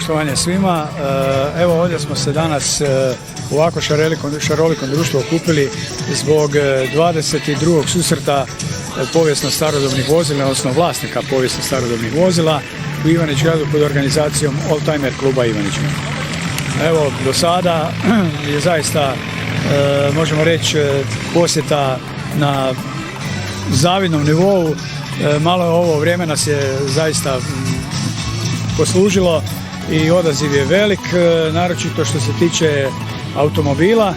poštovanje svima. Evo ovdje smo se danas u ovako šarolikom društvu okupili zbog 22. susreta povijesno starodobnih vozila, odnosno vlasnika povijesno starodobnih vozila u Ivanić Gradu pod organizacijom Oldtimer kluba Ivanić. Evo, do sada je zaista, možemo reći, posjeta na zavidnom nivou. Malo je ovo vrijeme nas je zaista poslužilo i odaziv je velik, naročito što se tiče automobila.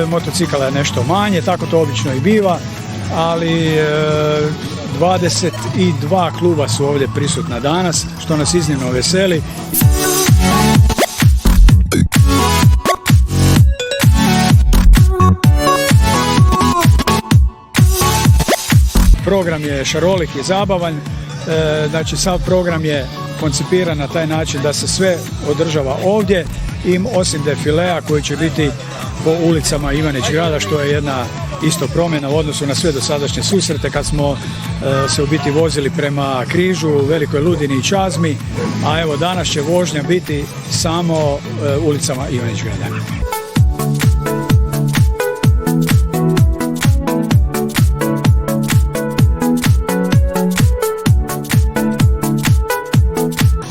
Motocikala je nešto manje, tako to obično i biva, ali 22 kluba su ovdje prisutna danas, što nas iznimno veseli. Program je šarolik i zabavan, znači sav program je koncipiran na taj način da se sve održava ovdje, osim defilea koji će biti po ulicama Ivanić Grada, što je jedna isto promjena u odnosu na sve dosadašnje susrete kad smo se u biti vozili prema Križu, Velikoj Ludini i Čazmi, a evo danas će vožnja biti samo ulicama Ivanić Grada.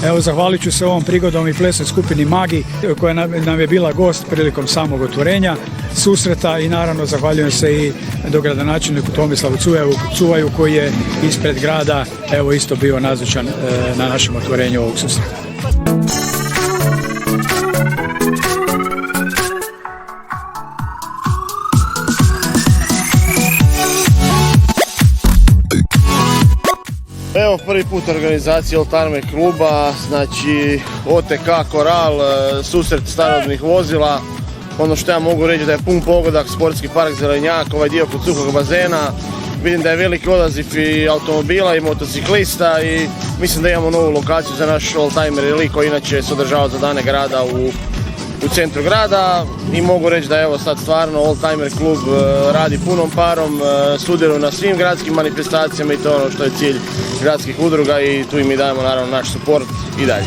Evo, zahvalit ću se ovom prigodom i plesnoj skupini Magi koja nam je bila gost prilikom samog otvorenja susreta i naravno zahvaljujem se i dogradonačelniku Tomislavu Cuvaju koji je ispred grada evo isto bio nazočan na našem otvorenju ovog susreta. Evo prvi put organizacija Oldtimer kluba, znači OTK Koral, susret starodobnih vozila. Ono što ja mogu reći da je pun pogodak sportski park Zelenjak, ovaj dio kod suhog bazena. Vidim da je veliki odaziv i automobila i motociklista i mislim da imamo novu lokaciju za naš Oldtimer Rally koji inače se održava za dane grada u centru grada i mogu reći da evo sad stvarno Oldtimer klub radi punom parom, sudjeluje na svim gradskim manifestacijama i to je ono što je cilj gradskih udruga i tu im i dajemo naravno naš suport i dalje.